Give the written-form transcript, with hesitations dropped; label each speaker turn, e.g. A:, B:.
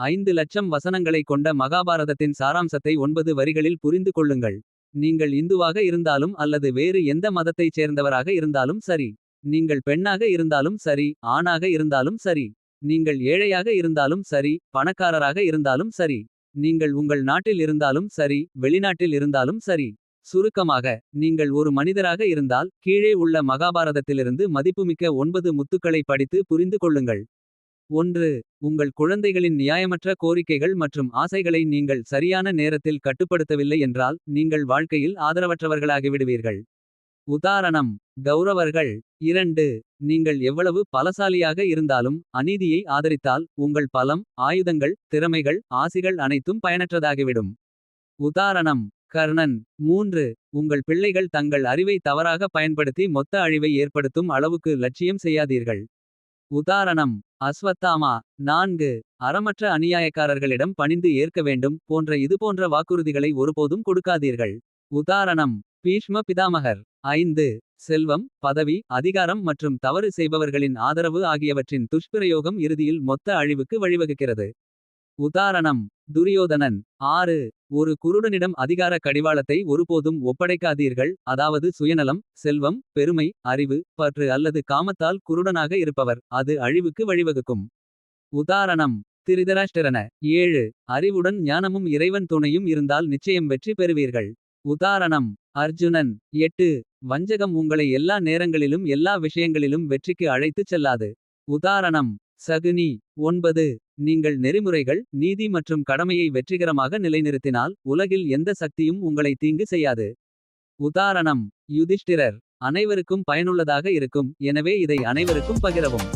A: 5 லட்சம் வசனங்களை கொண்ட மகாபாரதத்தின் சாராம்சத்தை 9 வரிகளில் புரிந்து கொள்ளுங்கள். நீங்கள் இந்துவாக இருந்தாலும் அல்லது வேறு எந்த மதத்தைச் சேர்ந்தவராக இருந்தாலும் சரி. நீங்கள் பெண்ணாக இருந்தாலும் சரி, ஆணாக இருந்தாலும் சரி. நீங்கள் ஏழையாக இருந்தாலும் சரி, பணக்காரராக இருந்தாலும் சரி. நீங்கள் உங்கள் நாட்டில் இருந்தாலும் சரி, வெளிநாட்டில் இருந்தாலும் சரி. சுருக்கமாக, நீங்கள் ஒரு மனிதராக இருந்தால் கீழே உள்ள மகாபாரதத்திலிருந்து மதிப்புமிக்க 9 முத்துக்களை படித்து புரிந்து கொள்ளுங்கள். 1. உங்கள் குழந்தைகளின் நியாயமற்ற கோரிக்கைகள் மற்றும் ஆசைகளை நீங்கள் சரியான நேரத்தில் கட்டுப்படுத்தவில்லை என்றால். நீங்கள் வாழ்க்கையில் ஆதரவற்றவர்களாகிவிடுவீர்கள். உதாரணம்: கௌரவர்கள். 2. நீங்கள் எவ்வளவு பலசாலியாக இருந்தாலும் அநீதியை ஆதரித்தால். உங்கள் பலம், ஆயுதங்கள், திறமைகள், ஆசிகள் அனைத்தும் பயனற்றதாகிவிடும். உதாரணம்: கர்ணன். 3. உங்கள் பிள்ளைகள் தங்கள் அறிவை தவறாக பயன்படுத்தி மொத்த அழிவை ஏற்படுத்தும் அளவுக்கு லட்சியம் செய்யாதீர்கள். உதாரணம்: அஸ்வத்தாமா. 4. அறமற்ற அநியாயக்காரர்களிடம் பணிந்து ஏற்க வேண்டும் போன்ற இதுபோன்ற வாக்குறுதிகளை ஒருபோதும் கொடுக்காதீர்கள். உதாரணம்: பீஷ்ம பிதாமகர். 5. செல்வம், பதவி, அதிகாரம் மற்றும் தவறு செய்பவர்களின் ஆதரவு ஆகியவற்றின் துஷ்பிரயோகம் இறுதியில் மொத்த அழிவுக்கு வழிவகுக்கிறது. உதாரணம்: துரியோதனன். 6. ஒரு குருடனிடம் அதிகார கடிவாளத்தை ஒருபோதும் ஒப்படைக்காதீர்கள். அதாவது சுயநலம், செல்வம், பெருமை, அறிவு, பற்று அல்லது காமத்தால் குருடனாக இருப்பவர். அது அழிவுக்கு வழிவகுக்கும். உதாரணம்: திரிதராஷ்டிரன. 7. அறிவுடன் ஞானமும் இறைவன் துணையும் இருந்தால் நிச்சயம் வெற்றி பெறுவீர்கள். உதாரணம்: அர்ஜுனன். 8. வஞ்சகம் உங்களை எல்லா நேரங்களிலும் எல்லா விஷயங்களிலும் வெற்றிக்கு அழைத்துச் செல்லாது. உதாரணம்: சகுனி. 9. நீங்கள் நெறிமுறைகள், நீதி மற்றும் கடமையை வெற்றிகரமாக நிலைநிறுத்தினால். உலகில் எந்த சக்தியும் உங்களை தீங்கு செய்யாது. உதாரணம்: யுதிஷ்டிரர். அனைவருக்கும் பயனுள்ளதாக இருக்கும். எனவே இதை அனைவருக்கும் பகிரவும்.